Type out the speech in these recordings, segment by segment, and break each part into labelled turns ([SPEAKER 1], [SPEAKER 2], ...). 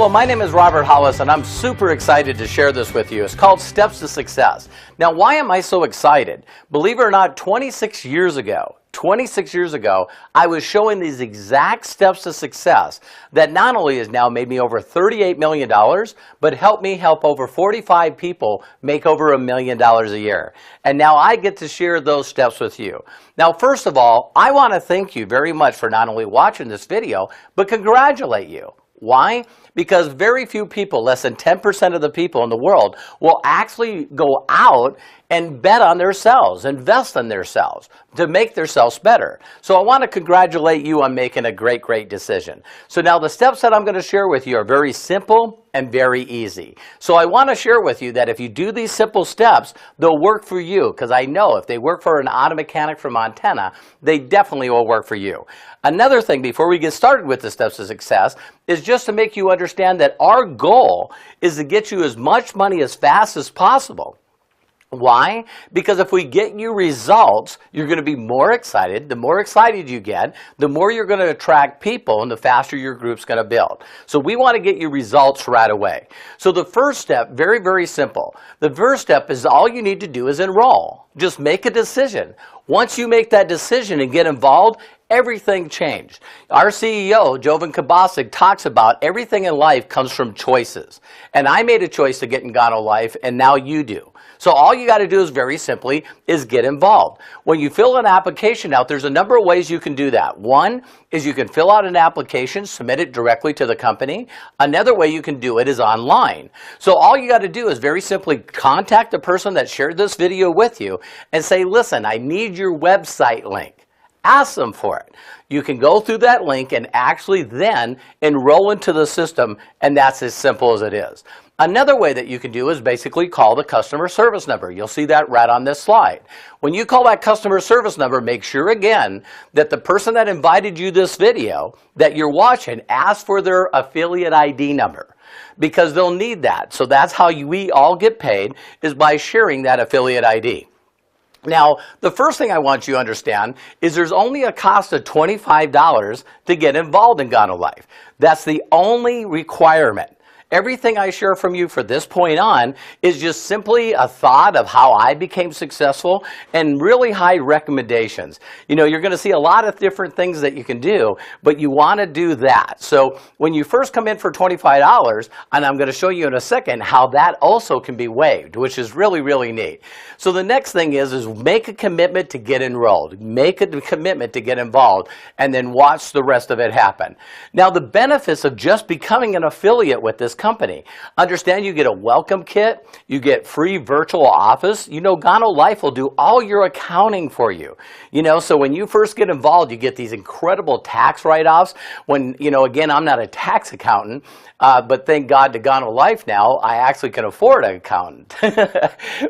[SPEAKER 1] Hello, my name is Robert Hollis, and I'm super excited to share this with you. It's called Steps to Success. Now, why am I so excited? Believe it or not, 26 years ago, I was showing these exact steps to success that not only has now made me over $38 million, but helped me help over 45 people make over $1 million a year. And now I get to share those steps with you. Now, first of all, I want to thank you very much for not only watching this video, but congratulate you. Why? Because very few people, less than 10% of the people in the world, will actually go out and bet on themselves, invest in themselves to make themselves better. So I want to congratulate you on making a great, great decision. So now the steps that I'm going to share with you are very simple and very easy. So I want to share with you that if you do these simple steps, they'll work for you, because I know if they work for an auto mechanic from Montana, they definitely will work for you. Another thing before we get started with the steps to success is just to make you understand that our goal is to get you as much money as fast as possible. Why? Because if we get you results, you're going to be more excited. The more excited you get, the more you're going to attract people and the faster your group's going to build. So we want to get you results right away. So the first step, very, very simple. The first step is all you need to do is enroll. Just make a decision. Once you make that decision and get involved, everything changed. Our CEO, Jovan Kabasic, talks about everything in life comes from choices. And I made a choice to get in Ganolife, and now you do. So all you got to do is very simply is get involved. When you fill an application out, there's a number of ways you can do that. One is you can fill out an application, submit it directly to the company. Another way you can do it is online. So all you got to do is very simply contact the person that shared this video with you and say, listen, I need your website link. Ask them for it. You can go through that link and actually then enroll into the system, and that's as simple as it is. Another way that you can do is basically call the customer service number. You'll see that right on this slide. When you call that customer service number, make sure again that the person that invited you this video that you're watching asks for their affiliate ID number, because they'll need that. So that's how we all get paid, is by sharing that affiliate ID. Now, the first thing I want you to understand is there's only a cost of $25 to get involved in Ganolife. That's the only requirement. Everything I share from you for this point on is just simply a thought of how I became successful and really high recommendations. You know, you're going to see a lot of different things that you can do, but you want to do that. So when you first come in for $25, and I'm going to show you in a second how that also can be waived, which is really, really neat. So the next thing is make a commitment to get enrolled. Make a commitment to get involved, and then watch the rest of it happen. Now, the benefits of just becoming an affiliate with this company. Understand, you get a welcome kit, you get free virtual office. You know, Ganolife will do all your accounting for you. You know, so when you first get involved, you get these incredible tax write-offs. When, you know, again, I'm not a tax accountant, but thank God to Ganolife now, I actually can afford an accountant.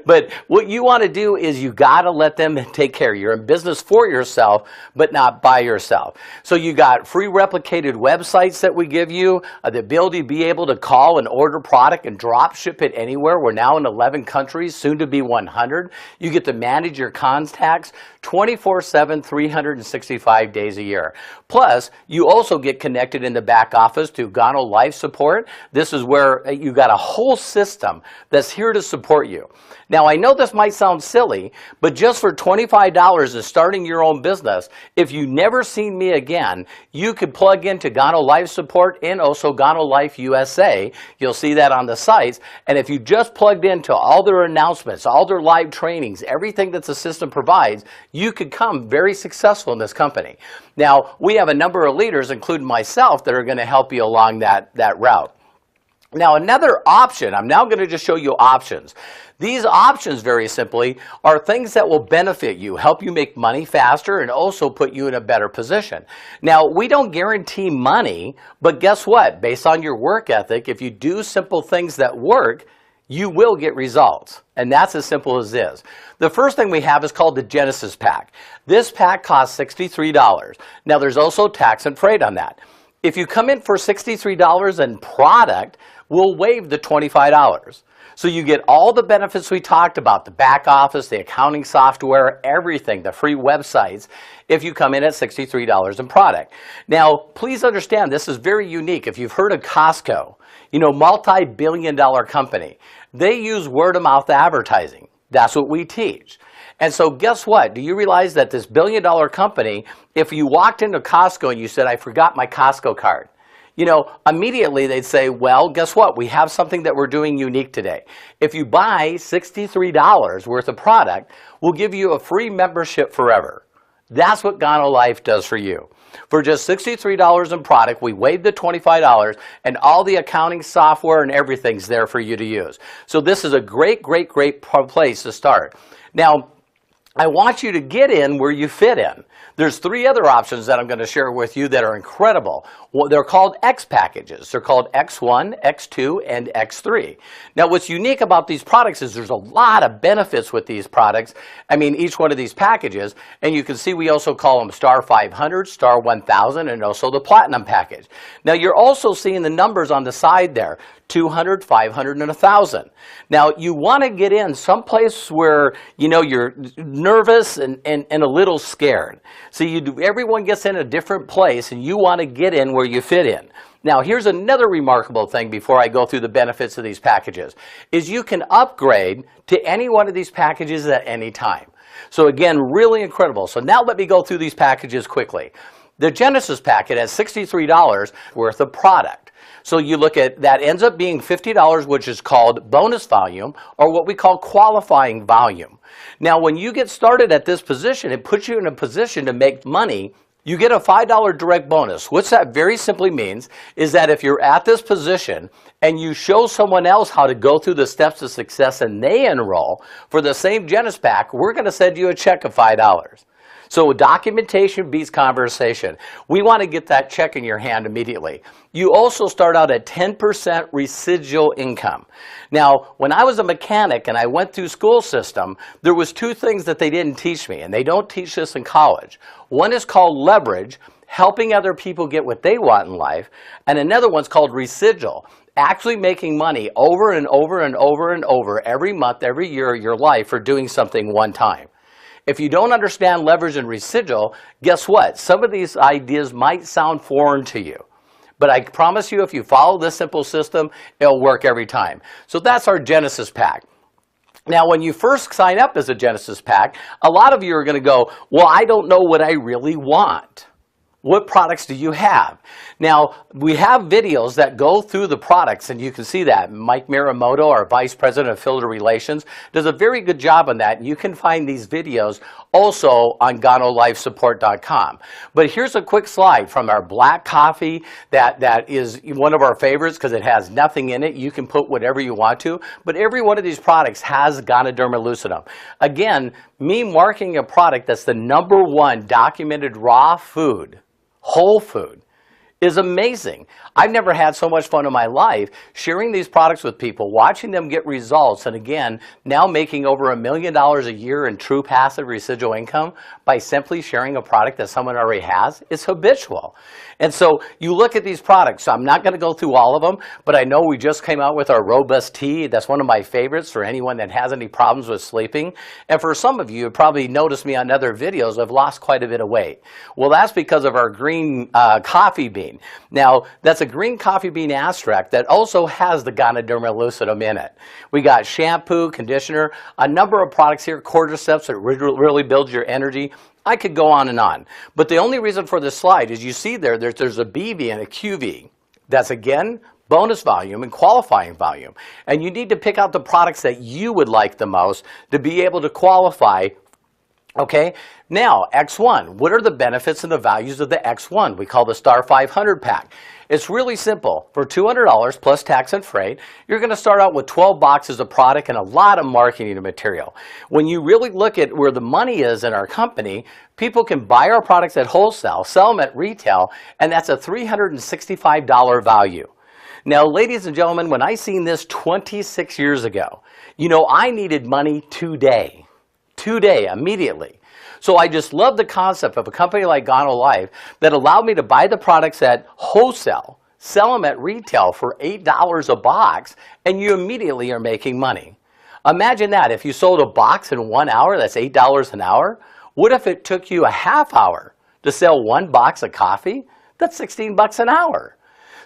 [SPEAKER 1] But what you want to do is you got to let them take care. You're in business for yourself, but not by yourself. So you got free replicated websites that we give you, the ability to be able to call and order product and drop ship it anywhere. We're now in 11 countries, soon to be 100. You get to manage your contacts 24/7, 365 days a year. Plus, you also get connected in the back office to Ganolife support. This is where you got a whole system that's here to support you. Now, I know this might sound silly, but just for $25 and starting your own business, if you never seen me again, you could plug into Ganolife support and also Ganolife USA. You'll see that on the sites. And if you just plugged into all their announcements, all their live trainings, everything that the system provides, you could come very successful in this company. Now, we have a number of leaders, including myself, that are going to help you along that route. Now, another option, I'm now going to just show you options. These options, very simply, are things that will benefit you, help you make money faster, and also put you in a better position. Now, we don't guarantee money, but guess what? Based on your work ethic, if you do simple things that work, you will get results. And that's as simple as this. The first thing we have is called the Genesis Pack. This pack costs $63. Now, there's also tax and freight on that. If you come in for $63 in product, we'll waive the $25. So you get all the benefits we talked about, the back office, the accounting software, everything, the free websites, if you come in at $63 in product. Now, please understand, this is very unique. If you've heard of Costco, you know, multi-billion-dollar company, they use word-of-mouth advertising. That's what we teach. And so guess what? Do you realize that this billion-dollar company, if you walked into Costco and you said, I forgot my Costco card, you know, immediately they'd say, well, guess what? We have something that we're doing unique today. If you buy $63 worth of product, we'll give you a free membership forever. That's what Ganolife does for you. For just $63 in product, we waive the $25, and all the accounting software and everything's there for you to use. So this is a great, great, great place to start. Now, I want you to get in where you fit in. There's three other options that I'm going to share with you that are incredible. Well, they're called X packages. They're called X1, X2, and X3. Now, what's unique about these products is there's a lot of benefits with these products. I mean, each one of these packages, and you can see we also call them Star 500, Star 1000, and also the Platinum package. Now, you're also seeing the numbers on the side there. 200, 500, and 1,000. Now, you want to get in someplace where, you know, you're nervous and a little scared. So everyone gets in a different place, and you want to get in where you fit in. Now, here's another remarkable thing before I go through the benefits of these packages, is you can upgrade to any one of these packages at any time. So again, really incredible. So now let me go through these packages quickly. The Genesis packet has $63 worth of product. So you look at, that ends up being $50, which is called bonus volume, or what we call qualifying volume. Now, when you get started at this position, it puts you in a position to make money. You get a $5 direct bonus. What that very simply means is that if you're at this position and you show someone else how to go through the steps to success and they enroll for the same Genesis pack, we're going to send you a check of $5. So documentation beats conversation. We want to get that check in your hand immediately. You also start out at 10% residual income. Now, when I was a mechanic and I went through school system, there was two things that they didn't teach me, and they don't teach this in college. One is called leverage, helping other people get what they want in life, and another one's called residual, actually making money over and over and over and over every month, every year of your life for doing something one time. If you don't understand leverage and residual, guess what? Some of these ideas might sound foreign to you. But I promise you, if you follow this simple system, it'll work every time. So that's our Genesis pack. Now, when you first sign up as a Genesis pack, a lot of you are going to go, well, I don't know what I really want. What products do you have? Now, we have videos that go through the products, and you can see that. Mike Miramoto, our Vice President of Field Relations, does a very good job on that. You can find these videos also on GanolifeSupport.com. But here's a quick slide from our black coffee that is one of our favorites because it has nothing in it. You can put whatever you want to, but every one of these products has Ganoderma lucidum. Again, me marking a product that's the #1 documented raw food, whole food, is amazing. I've never had so much fun in my life sharing these products with people, watching them get results, and again, now making over $1 million a year in true passive residual income by simply sharing a product that someone already has. It's habitual. And so you look at these products. So I'm not going to go through all of them, but I know we just came out with our Robust Tea. That's one of my favorites for anyone that has any problems with sleeping. And for some of you, you probably noticed me on other videos, I've lost quite a bit of weight. Well, that's because of our green coffee bean. Now, that's a green coffee bean extract that also has the Ganoderma lucidum in it. We got shampoo, conditioner, a number of products here, cordyceps that really builds your energy. I could go on and on. But the only reason for this slide is you see there's a BV and a QV. That's, again, bonus volume and qualifying volume. And you need to pick out the products that you would like the most to be able to qualify. Okay, now X1, what are the benefits and the values of the X1? We call the Star 500 pack. It's really simple. For $200 plus tax and freight, you're going to start out with 12 boxes of product and a lot of marketing material. When you really look at where the money is in our company, people can buy our products at wholesale, sell them at retail, and that's a $365 value. Now, ladies and gentlemen, when I seen this 26 years ago, you know, I needed money today, immediately. So I just love the concept of a company like Ganolife that allowed me to buy the products at wholesale, sell them at retail for $8 a box, and you immediately are making money. Imagine that. If you sold a box in 1 hour, that's $8 an hour. What if it took you a half hour to sell one box of coffee? That's 16 bucks an hour.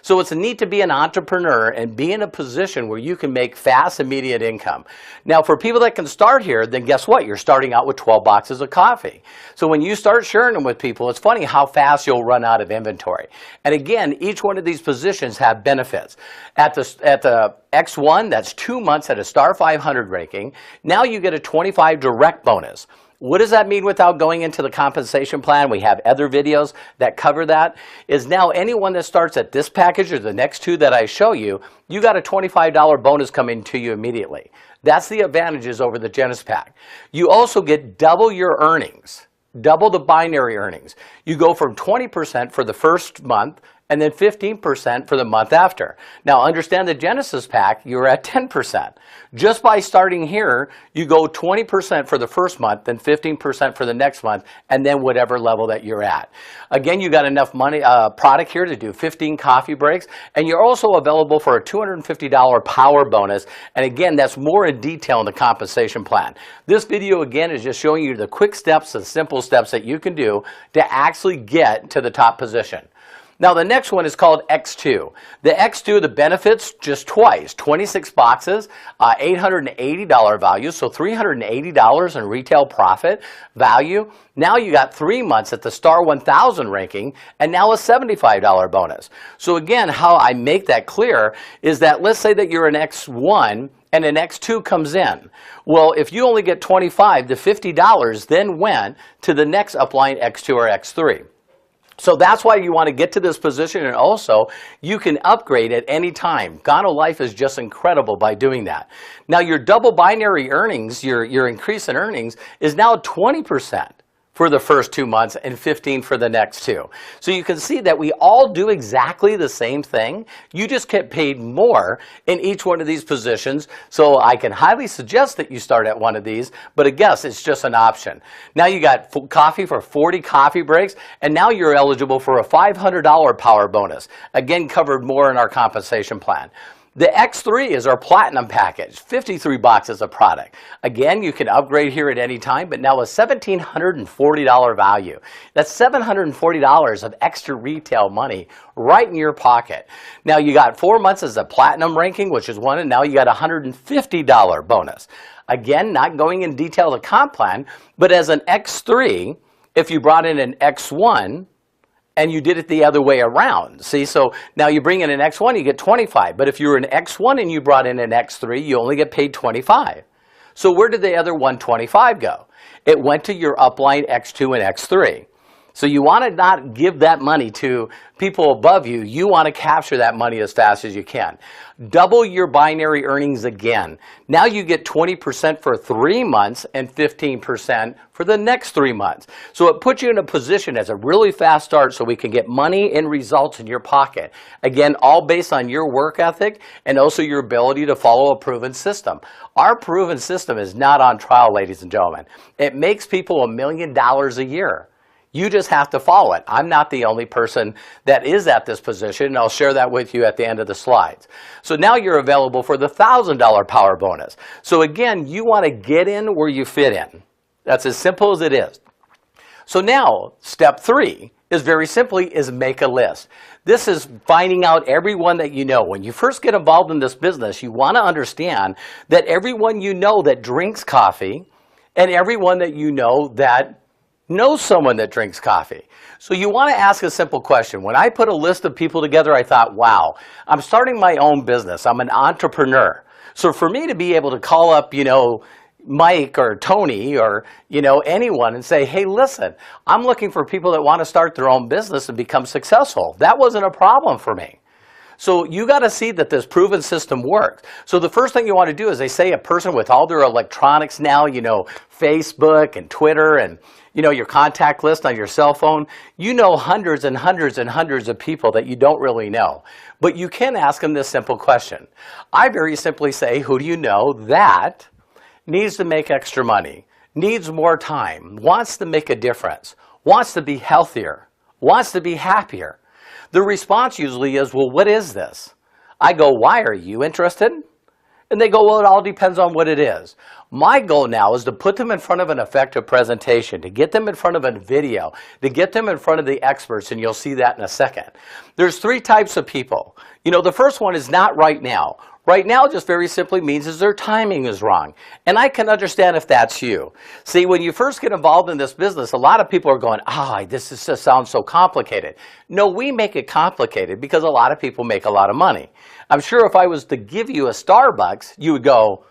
[SPEAKER 1] So it's neat to be an entrepreneur and be in a position where you can make fast, immediate income. Now, for people that can start here, then guess what? You're starting out with 12 boxes of coffee. So when you start sharing them with people, it's funny how fast you'll run out of inventory. And again, each one of these positions have benefits. At the X1, that's 2 months at a star 500 ranking. Now you get a 25 direct bonus. What does that mean without going into the compensation plan? We have other videos that cover that. Is now anyone that starts at this package or the next two that I show you, you got a $25 bonus coming to you immediately. That's the advantages over the Genesis Pack. You also get double your earnings, double the binary earnings. You go from 20% for the first month and then 15% for the month after. Now understand the Genesis Pack, you're at 10%. Just by starting here, you go 20% for the first month, then 15% for the next month, and then whatever level that you're at. Again, you got enough money, product here to do 15 coffee breaks, and you're also available for a $250 power bonus. And again, that's more in detail in the compensation plan. This video again is just showing you the quick steps, the simple steps that you can do to actually get to the top position. Now the next one is called X2. The X2, the benefits just twice, 26 boxes, $880 value, so $380 in retail profit value. Now you got 3 months at the Star 1000 ranking, and now a $75 bonus. So again, how I make that clear is that let's say that you're an X1 and an X2 comes in. Well, if you only get 25, the $50 then went to the next upline X2 or X3. So that's why you want to get to this position, and also you can upgrade at any time. Ganolife is just incredible by doing that. Now your double binary earnings, your increase in earnings is now 20% for the first 2 months and 15 for the next two. So you can see that we all do exactly the same thing. You just get paid more in each one of these positions. So I can highly suggest that you start at one of these, but I guess it's just an option. Now you got coffee for 40 coffee breaks, and now you're eligible for a $500 power bonus. Again, covered more in our compensation plan. The X3 is our platinum package, 53 boxes of product. Again, you can upgrade here at any time, but now a $1,740 value. That's $740 of extra retail money right in your pocket. Now you got 4 months as a platinum ranking, which is one, and now you got a $150 bonus. Again, not going in detail the comp plan, but as an X3, if you brought in an X1, and you did it the other way around. See, so now you bring in an X1, you get 25. But if you're an X1 and you brought in an X3, you only get paid 25. So where did the other 125 go? It went to your upline X2 and X3. So you want to not give that money to people above you. You want to capture that money as fast as you can. Double your binary earnings again. Now you get 20% for 3 months and 15% for the next 3 months. So it puts you in a position as a really fast start so we can get money and results in your pocket. Again, all based on your work ethic and also your ability to follow a proven system. Our proven system is not on trial, ladies and gentlemen. It makes people $1 million a year. You just have to follow it. I'm not the only person that is at this position, and I'll share that with you at the end of the slides. So now you're available for the $1,000 power bonus. So again, you want to get in where you fit in. That's as simple as it is. So now, step 3 is very simply is make a list. This is finding out everyone that you know. When you first get involved in this business, you want to understand that everyone you know that drinks coffee and everyone that you know that knows someone that drinks coffee. So you want to ask a simple question. When I put a list of people together, I thought, wow, I'm starting my own business. I'm an entrepreneur. So for me to be able to call up, Mike or Tony or, anyone and say, hey, listen, I'm looking for people that want to start their own business and become successful. That wasn't a problem for me. So you got to see that this proven system works. So the first thing you want to do is they say a person with all their electronics now, Facebook and Twitter and, your contact list on your cell phone, hundreds and hundreds and hundreds of people that you don't really know. But you can ask them this simple question. I very simply say, who do you know that needs to make extra money, needs more time, wants to make a difference, wants to be healthier, wants to be happier? The response usually is, well, what is this? I go, why are you interested? And they go, well, it all depends on what it is. My goal now is to put them in front of an effective presentation, to get them in front of a video, to get them in front of the experts, and you'll see that in a second. There's three types of people. The first one is not right now. Right now just very simply means is their timing is wrong. And I can understand if that's you. See, when you first get involved in this business, a lot of people are going, this just sounds so complicated. No, we make it complicated because a lot of people make a lot of money. I'm sure if I was to give you a Starbucks, you would go,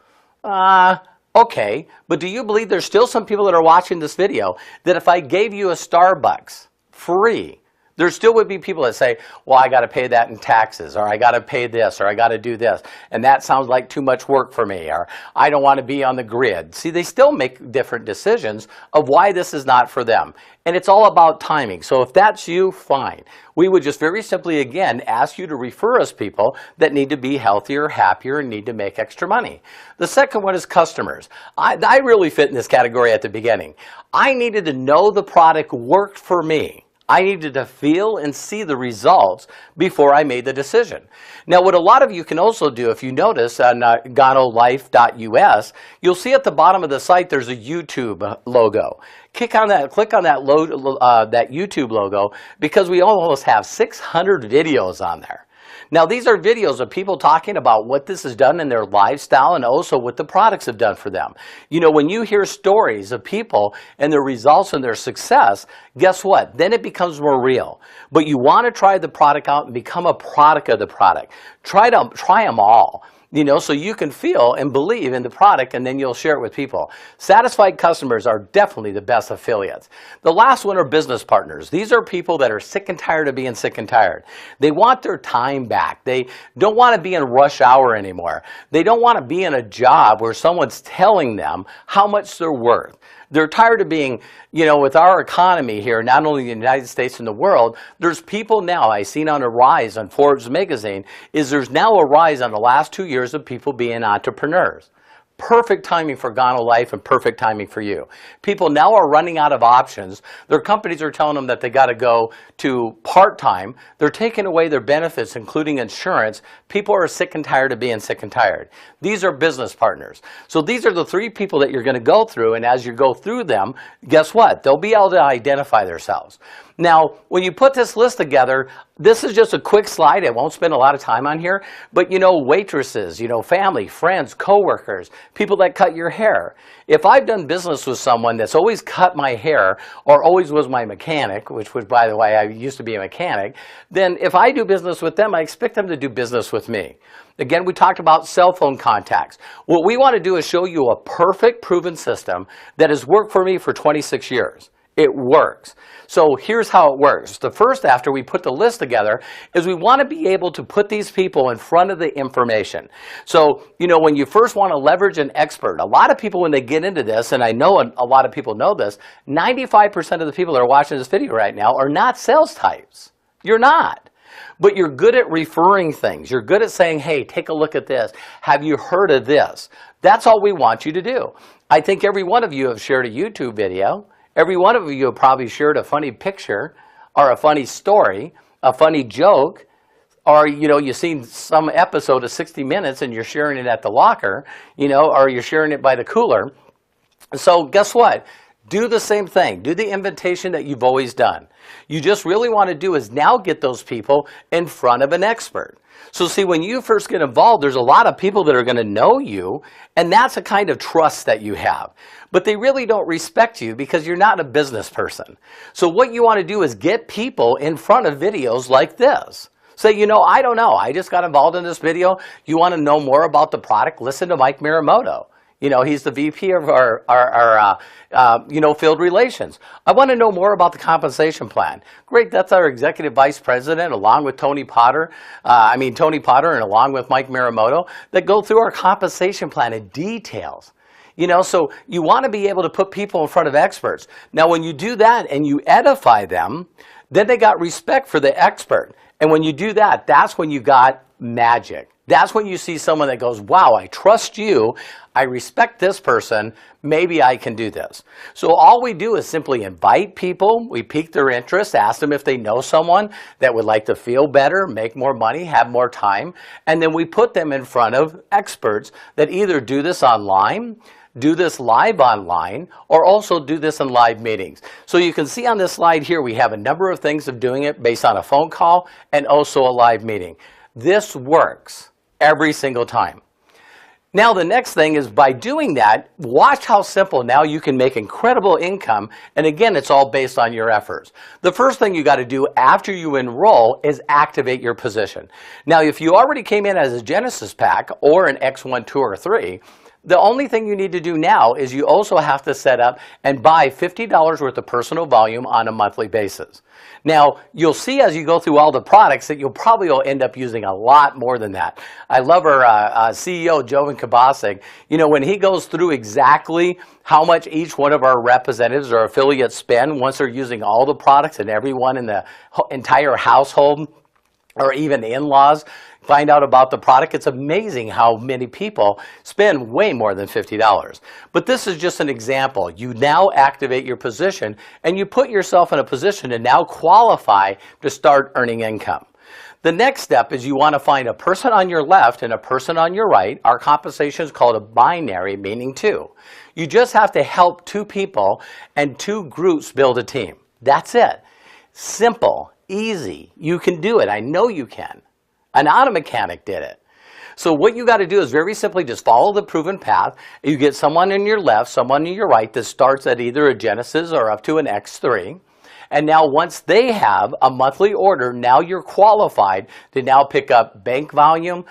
[SPEAKER 1] okay, but do you believe there's still some people that are watching this video that if I gave you a Starbucks free, there still would be people that say, well, I got to pay that in taxes, or I got to pay this, or I got to do this, and that sounds like too much work for me, or I don't want to be on the grid. See, they still make different decisions of why this is not for them. And it's all about timing. So if that's you, fine. We would just very simply, again, ask you to refer us people that need to be healthier, happier, and need to make extra money. The second one is customers. I really fit in this category at the beginning. I needed to know the product worked for me. I needed to feel and see the results before I made the decision. Now, what a lot of you can also do, if you notice on Ganolife.us, you'll see at the bottom of the site there's a YouTube logo. Click on that YouTube logo because we almost have 600 videos on there. Now, these are videos of people talking about what this has done in their lifestyle and also what the products have done for them. When you hear stories of people and their results and their success, guess what? Then it becomes more real. But you want to try the product out and become a product of the product. Try them all. So you can feel and believe in the product, and then you'll share it with people. Satisfied customers are definitely the best affiliates. The last one are business partners. These are people that are sick and tired of being sick and tired. They want their time back. They don't want to be in rush hour anymore. They don't want to be in a job where someone's telling them how much they're worth. They're tired of being, with our economy here, not only in the United States and the world, there's people now, I've seen on a rise on Forbes magazine, there's now a rise on the last 2 years of people being entrepreneurs. Perfect timing for Ganolife and perfect timing for you. People now are running out of options. Their companies are telling them that they got to go to part-time. They're taking away their benefits, including insurance. People are sick and tired of being sick and tired. These are business partners. So these are the three people that you're going to go through, and as you go through them, guess what? They'll be able to identify themselves. Now, when you put this list together, this is just a quick slide. I won't spend a lot of time on here. But, waitresses, family, friends, coworkers, people that cut your hair. If I've done business with someone that's always cut my hair or always was my mechanic, which was, by the way, I used to be a mechanic, then if I do business with them, I expect them to do business with me. Again, we talked about cell phone contacts. What we want to do is show you a perfect, proven system that has worked for me for 26 years. It works. So here's how it works. The first, after we put the list together, is we want to be able to put these people in front of the information. So, when you first want to leverage an expert, a lot of people when they get into this, and I know a lot of people know this, 95% of the people that are watching this video right now are not sales types. You're not. But you're good at referring things. You're good at saying, hey, take a look at this. Have you heard of this? That's all we want you to do. I think every one of you have shared a YouTube video. Every one of you have probably shared a funny picture or a funny story, a funny joke, or, you've seen some episode of 60 Minutes and you're sharing it at the locker, or you're sharing it by the cooler. So guess what? Do the same thing. Do the invitation that you've always done. You just really want to do is now get those people in front of an expert. So see, when you first get involved, there's a lot of people that are going to know you, and that's a kind of trust that you have. But they really don't respect you because you're not a business person. So what you want to do is get people in front of videos like this. Say, I don't know. I just got involved in this video. You want to know more about the product? Listen to Mike Miramoto. He's the VP of our field relations. I want to know more about the compensation plan. Great, that's our executive vice president, along with Tony Potter and along with Mike Miramoto, that go through our compensation plan in details. So you want to be able to put people in front of experts. Now, when you do that and you edify them, then they got respect for the expert. And when you do that, that's when you got magic. That's when you see someone that goes, wow, I trust you, I respect this person, maybe I can do this. So all we do is simply invite people, we pique their interest, ask them if they know someone that would like to feel better, make more money, have more time, and then we put them in front of experts that either do this online, do this live online, or also do this in live meetings. So you can see on this slide here, we have a number of things of doing it based on a phone call and also a live meeting. This works every single time. Now the next thing is, by doing that, watch how simple now you can make incredible income, and again, it's all based on your efforts. The first thing you got to do after you enroll is activate your position. Now if you already came in as a Genesis pack or an X1, 2, or 3, the only thing you need to do now is you also have to set up and buy $50 worth of personal volume on a monthly basis. Now, you'll see as you go through all the products that you'll probably will end up using a lot more than that. I love our CEO, Jovan Kabasic. You know, when he goes through exactly how much each one of our representatives or affiliates spend once they're using all the products, and everyone in the entire household or even in-laws find out about the product, it's amazing how many people spend way more than $50. But this is just an example. You now activate your position and you put yourself in a position to now qualify to start earning income. The next step is you want to find a person on your left and a person on your right. Our compensation is called a binary, meaning two. You just have to help two people and two groups build a team. That's it. Simple, easy. You can do it. I know you can. An auto mechanic did it. So what you got to do is very simply just follow the proven path. You get someone on your left, someone on your right that starts at either a Genesis or up to an X3. And now once they have a monthly order, now you're qualified to now pick up bank volume,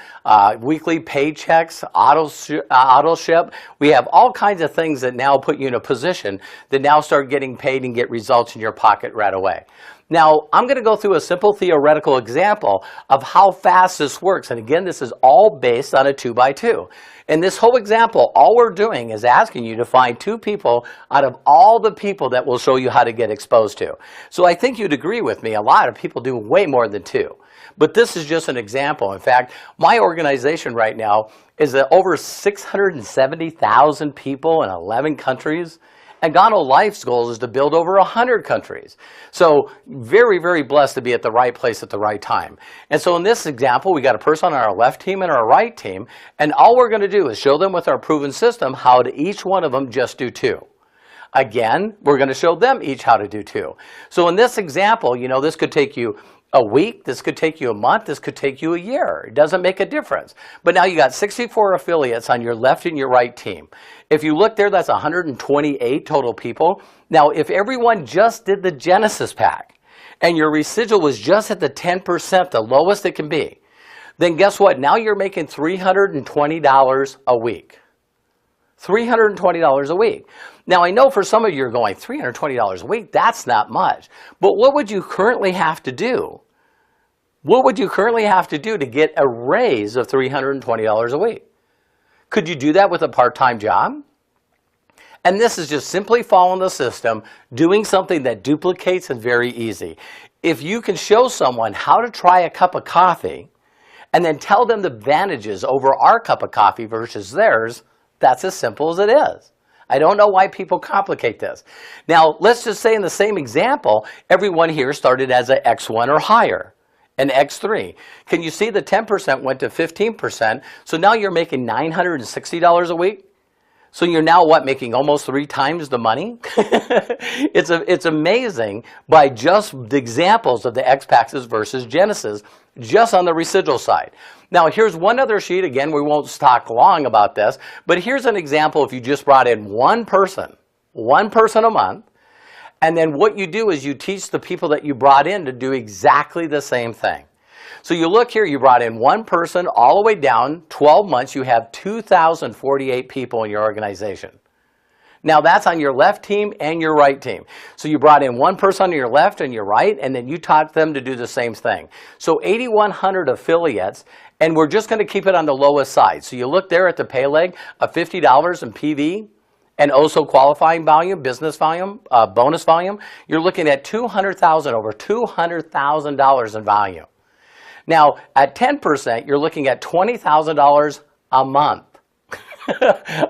[SPEAKER 1] weekly paychecks, auto ship. We have all kinds of things that now put you in a position to now start getting paid and get results in your pocket right away. Now, I'm going to go through a simple theoretical example of how fast this works. And again, this is all based on a 2x2. In this whole example, all we're doing is asking you to find two people out of all the people that will show you how to get exposed to. So I think you'd agree with me, a lot of people do way more than two. But this is just an example. In fact, my organization right now is over 670,000 people in 11 countries. And Ganolife's goal is to build over 100 countries. So very, very blessed to be at the right place at the right time. And so in this example, we got a person on our left team and our right team. And all we're going to do is show them with our proven system how to each one of them just do two. Again, we're going to show them each how to do two. So in this example, you know, this could take you a week, this could take you a month, this could take you a year. It doesn't make a difference. But now you got 64 affiliates on your left and your right team. If you look there, that's 128 total people. Now, if everyone just did the Genesis pack and your residual was just at the 10%, the lowest it can be, then guess what? Now you're making $320 a week. $320 a week. Now, I know for some of you are going, $320 a week, that's not much. But what would you currently have to do? What would you currently have to do to get a raise of $320 a week? Could you do that with a part-time job? And this is just simply following the system, doing something that duplicates and very easy. If you can show someone how to try a cup of coffee and then tell them the advantages over our cup of coffee versus theirs, that's as simple as it is. I don't know why people complicate this. Now, let's just say in the same example, everyone here started as an X1 or higher, an X3. Can you see the 10% went to 15%? So now you're making $960 a week. So you're now, what, making almost 3 times the money? It's amazing by just the examples of the X-Paxes versus Genesis, just on the residual side. Now, here's one other sheet. Again, we won't talk long about this, but here's an example if you just brought in one person a month, and then what you do is you teach the people that you brought in to do exactly the same thing. So you look here, you brought in one person all the way down, 12 months, you have 2,048 people in your organization. Now that's on your left team and your right team. So you brought in one person on your left and your right, and then you taught them to do the same thing. So 8,100 affiliates, and we're just going to keep it on the lowest side. So you look there at the pay leg of $50 in PV, and also qualifying volume, business volume, bonus volume. You're looking at $200,000, over $200,000 in volume. Now, at 10%, you're looking at $20,000 a month.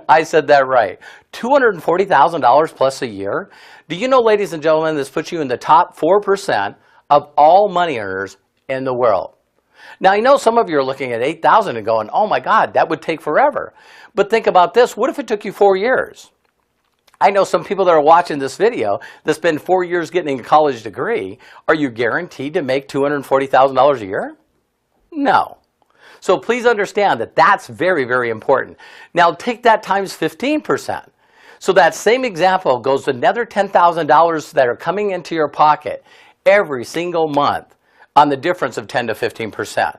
[SPEAKER 1] I said that right. $240,000 plus a year. Do you know, ladies and gentlemen, this puts you in the top 4% of all money earners in the world. Now, I know some of you are looking at $8,000 and going, oh my God, that would take forever. But think about this. What if it took you 4 years? I know some people that are watching this video that spend 4 years getting a college degree. Are you guaranteed to make $240,000 a year? No. So please understand that that's very, very important. Now take that times 15%. So that same example goes to another $10,000 that are coming into your pocket every single month on the difference of 10 to 15%.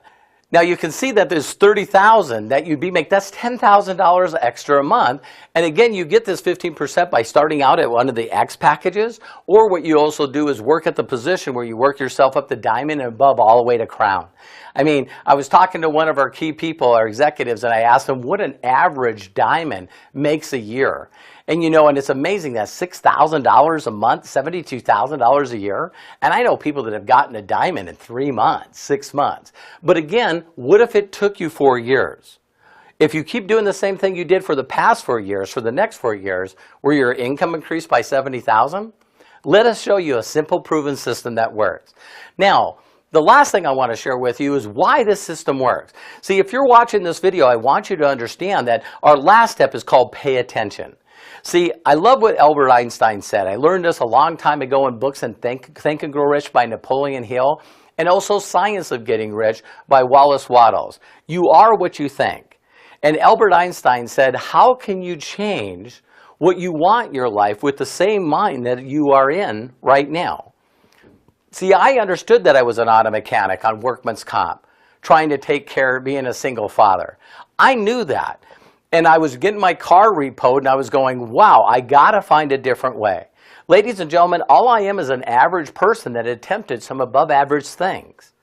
[SPEAKER 1] Now you can see that there's $30,000 that you'd be making. That's $10,000 extra a month. And again, you get this 15% by starting out at one of the X packages, or what you also do is work at the position where you work yourself up to diamond and above all the way to crown. I mean, I was talking to one of our key people, our executives, and I asked them what an average diamond makes a year. And you know, and it's amazing that $6,000 a month, $72,000 a year. And I know people that have gotten a diamond in 3 months, 6 months. But again, what if it took you 4 years? If you keep doing the same thing you did for the past 4 years, for the next 4 years, where your income increased by $70,000, let us show you a simple, proven system that works. Now, the last thing I want to share with you is why this system works. See, if you're watching this video, I want you to understand that our last step is called pay attention. See, I love what Albert Einstein said. I learned this a long time ago in books in Think and Grow Rich by Napoleon Hill, and also Science of Getting Rich by Wallace Wattles. You are what you think. And Albert Einstein said, how can you change what you want in your life with the same mind that you are in right now? See, I understood that I was an auto mechanic on workman's comp, trying to take care of being a single father. I knew that. And I was getting my car repoed and I was going, wow, I got to find a different way. Ladies and gentlemen, all I am is an average person that attempted some above average things.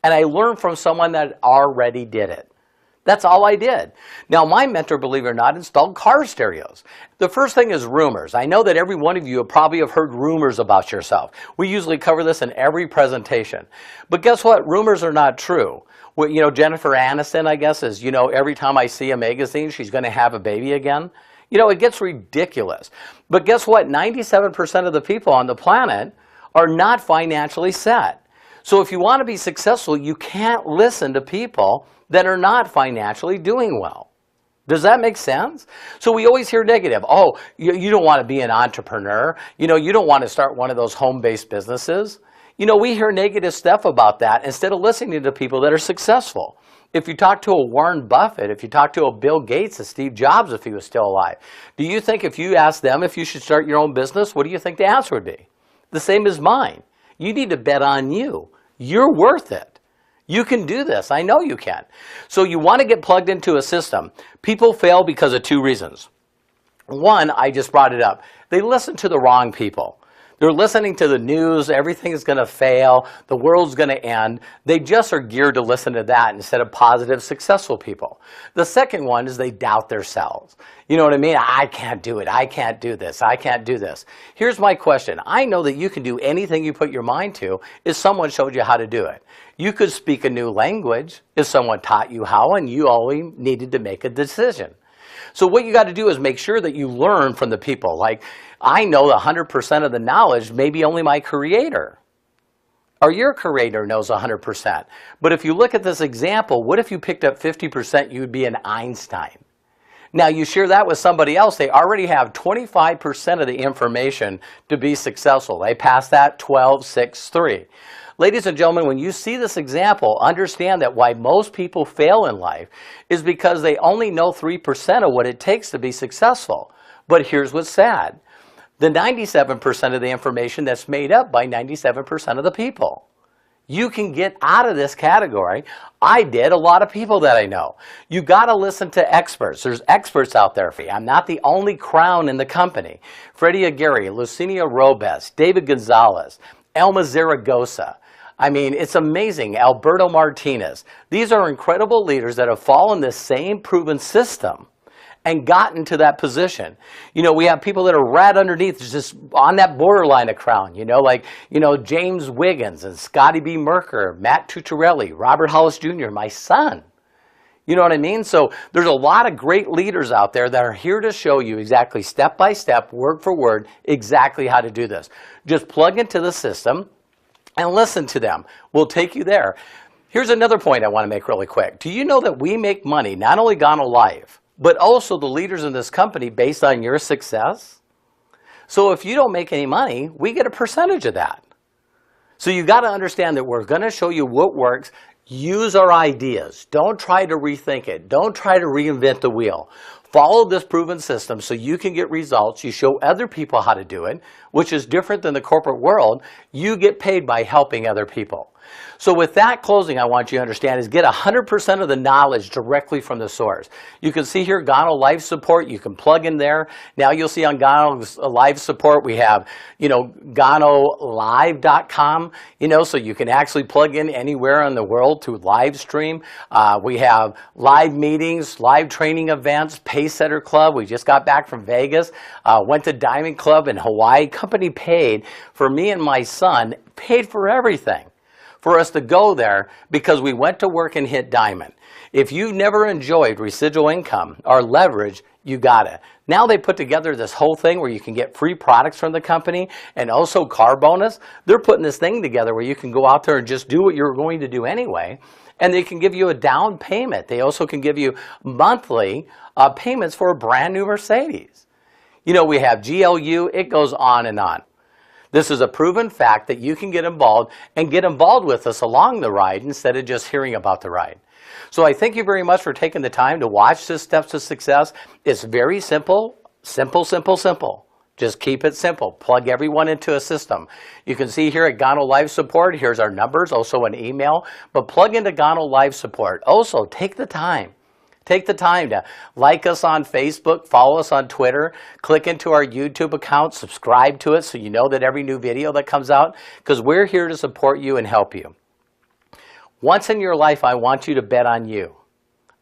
[SPEAKER 1] And I learned from someone that already did it. That's all I did. Now, my mentor, believe it or not, installed car stereos. The first thing is rumors. I know that every one of you probably have heard rumors about yourself. We usually cover this in every presentation. But guess what? Rumors are not true. Well, you know, Jennifer Aniston, I guess, is, you know, every time I see a magazine, she's going to have a baby again. You know, it gets ridiculous. But guess what? 97% of the people on the planet are not financially set. So if you want to be successful, you can't listen to people that are not financially doing well. Does that make sense? So we always hear negative. Oh, you don't want to be an entrepreneur. You know, you don't want to start one of those home-based businesses. You know, we hear negative stuff about that instead of listening to people that are successful. If you talk to a Warren Buffett, if you talk to a Bill Gates, a Steve Jobs, if he was still alive, do you think if you asked them if you should start your own business, what do you think the answer would be? The same as mine. You need to bet on you. You're worth it. You can do this. I know you can. So you want to get plugged into a system. People fail because of 2 reasons. One, I just brought it up. They listen to the wrong people. They're listening to the news, everything is going to fail, the world's going to end. They just are geared to listen to that instead of positive, successful people. The second one is they doubt themselves. You know what I mean? I can't do it. I can't do this. I can't do this. Here's my question. I know that you can do anything you put your mind to if someone showed you how to do it. You could speak a new language if someone taught you how and you only needed to make a decision. So what you got to do is make sure that you learn from the people. Like, I know 100% of the knowledge, maybe only my creator. Or your creator knows 100%. But if you look at this example, what if you picked up 50%, you would be an Einstein. Now, you share that with somebody else, they already have 25% of the information to be successful. They pass that 12, 6, 3. Ladies and gentlemen, when you see this example, understand that why most people fail in life is because they only know 3% of what it takes to be successful. But here's what's sad. The 97% of the information that's made up by 97% of the people. You can get out of this category. I did, a lot of people that I know. You got to listen to experts. There's experts out there for you. I'm not the only crown in the company. Freddie Aguirre, Lucinia Robes, David Gonzalez, Elma Zaragoza. I mean, it's amazing. Alberto Martinez. These are incredible leaders that have followed this same proven system. and gotten to that position. You know, we have people that are right underneath, just on that borderline of crown, like, James Wiggins and Scotty B. Merker, Matt Tucciarelli, Robert Hollis Jr., my son. You know what I mean? So there's a lot of great leaders out there that are here to show you exactly step by step, word for word, exactly how to do this. Just plug into the system and listen to them. We'll take you there. Here's another point I want to make really quick. Do you know that we make money, not only Ganolife, but also the leaders in this company based on your success? So if you don't make any money, we get a percentage of that. So you got to understand that we're going to show you what works. Use our ideas. Don't try to rethink it. Don't try to reinvent the wheel. Follow this proven system so you can get results. You show other people how to do it, which is different than the corporate world. You get paid by helping other people. So with that closing, I want you to understand is get 100% of the knowledge directly from the source. You can see here Ganolife support. You can plug in there. Now you'll see on Ganolife support we have, Ganolive.com, so you can actually plug in anywhere in the world to live stream. We have live meetings, live training events, Pacesetter Club. We just got back from Vegas, went to Diamond Club in Hawaii. Company paid for me and my son, paid for everything for us to go there because we went to work and hit diamond. If you've never enjoyed residual income or leverage, you got it. Now they put together this whole thing where you can get free products from the company and also car bonus. They're putting this thing together where you can go out there and just do what you're going to do anyway. And they can give you a down payment. They also can give you monthly payments for a brand new Mercedes. We have GLU. It goes on and on. This is a proven fact that you can get involved and get involved with us along the ride instead of just hearing about the ride. So I thank you very much for taking the time to watch this Steps to Success. It's very simple, simple, simple, simple. Just keep it simple. Plug everyone into a system. You can see here at Ganolife support, here's our numbers, also an email, but plug into Ganolife support. Also, take the time. Take the time to like us on Facebook, follow us on Twitter, click into our YouTube account, subscribe to it so you know that every new video that comes out, because we're here to support you and help you. Once in your life, I want you to bet on you.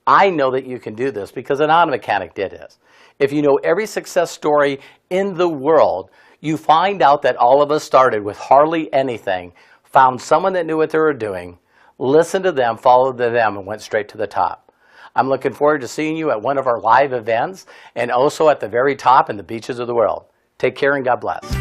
[SPEAKER 1] I know that you can do this because an auto mechanic did this. If you know every success story in the world, you find out that all of us started with hardly anything, found someone that knew what they were doing, listened to them, followed them, and went straight to the top. I'm looking forward to seeing you at one of our live events and also at the very top in the beaches of the world. Take care and God bless.